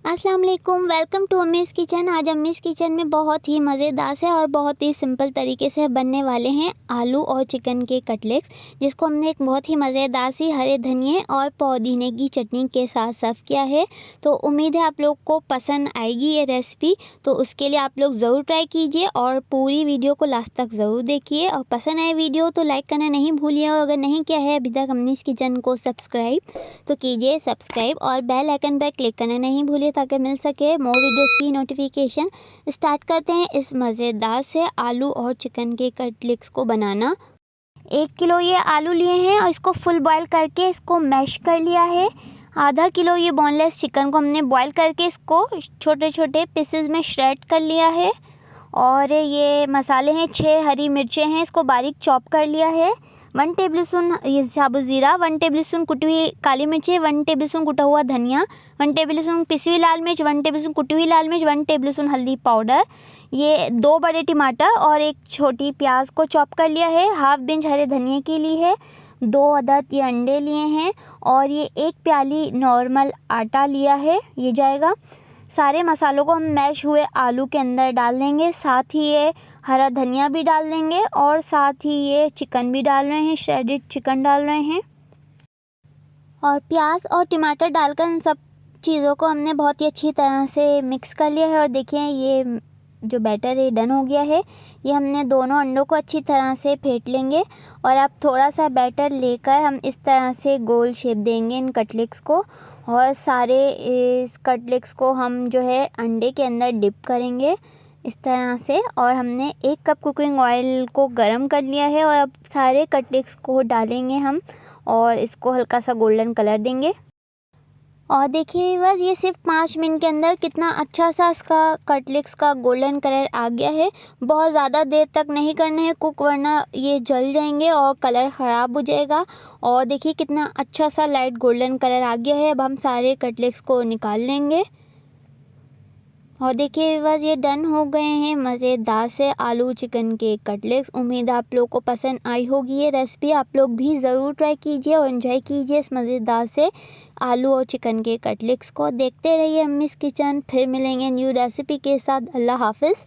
अस्सलाम वालेकुम, welcome to अम्मीज़ kitchen. आज अम्मीज़ किचन में बहुत ही मज़ेदार से और बहुत ही सिंपल तरीके से बनने वाले हैं आलू और चिकन के कटलेट्स, जिसको हमने एक बहुत ही मज़ेदार सी हरे धनिए और पुदीने की चटनी के साथ सर्व किया है। तो उम्मीद है आप लोग को पसंद आएगी ये रेसिपी। तो उसके लिए आप लोग ज़रूर ट्राई कीजिए और पूरी वीडियो को लास्ट तक ज़रूर देखिए। और पसंद आए वीडियो तो लाइक करना नहीं भूलिए, और अगर नहीं किया है अभी तक अम्मीज़ किचन को सब्सक्राइब तो कीजिए सब्सक्राइब, और बेल आइकन पर क्लिक करना नहीं भूलिए ताकि मिल सके मोर वीडियोस की नोटिफिकेशन। स्टार्ट करते हैं इस मज़ेदार से आलू और चिकन के कटलेट्स को बनाना। 1 किलो ये आलू लिए हैं और इसको फुल बॉयल करके इसको मैश कर लिया है। आधा किलो ये बोनलेस चिकन को हमने बॉयल करके इसको छोटे छोटे पीसेस में श्रेड कर लिया है। और ये मसाले हैं, 6 हरी मिर्चें हैं, इसको बारीक चॉप कर लिया है। 1 टेबलस्पून ये साबुत ज़ीरा, 1 टेबलस्पून कुटी हुई काली मिर्चें, 1 टेबलस्पून कुटा हुआ धनिया, 1 टेबलस्पून पिसी हुई लाल मिर्च, 1 टेबलस्पून कुटी हुई लाल मिर्च, 1 टेबलस्पून हल्दी पाउडर, ये 2 बड़े टमाटर और 1 छोटी प्याज को चॉप कर लिया है। हाफ इंच हरे धनिए की ली है, 2 अदद ये अंडे लिए हैं, और ये 1 प्याली नॉर्मल आटा लिया है, ये जाएगा। सारे मसालों को हम मैश हुए आलू के अंदर डाल देंगे, साथ ही ये हरा धनिया भी डाल देंगे, और साथ ही ये चिकन भी डाल रहे हैं, श्रेडेड चिकन डाल रहे हैं। और प्याज और टमाटर डालकर इन सब चीज़ों को हमने बहुत ही अच्छी तरह से मिक्स कर लिया है। और देखिए ये जो बैटर है डन हो गया है। ये हमने दोनों अंडों को अच्छी तरह से फेंट लेंगे, और अब थोड़ा सा बैटर लेकर हम इस तरह से गोल शेप देंगे इन कटलेट्स को। और सारे इस कटलेट्स को हम जो है अंडे के अंदर डिप करेंगे इस तरह से। और हमने 1 कप कुकिंग ऑयल को गरम कर लिया है, और अब सारे कटलेट्स को डालेंगे हम और इसको हल्का सा गोल्डन कलर देंगे। और देखिए बस ये सिर्फ 5 मिनट के अंदर कितना अच्छा सा इसका कटलेट्स का गोल्डन कलर आ गया है। बहुत ज़्यादा देर तक नहीं करना है कुक, वरना ये जल जाएंगे और कलर ख़राब हो जाएगा। और देखिए कितना अच्छा सा लाइट गोल्डन कलर आ गया है। अब हम सारे कटलेट्स को निकाल लेंगे। और देखिए बस ये डन हो गए हैं मज़ेदार से आलू चिकन के कटलेट्स। उम्मीद आप लोग को पसंद आई होगी ये रेसिपी। आप लोग भी ज़रूर ट्राई कीजिए और एंजॉय कीजिए इस मज़ेदार से आलू और चिकन के कटलेट्स को। देखते रहिए अम्मीज़ किचन, फिर मिलेंगे न्यू रेसिपी के साथ। अल्लाह हाफ़िज़।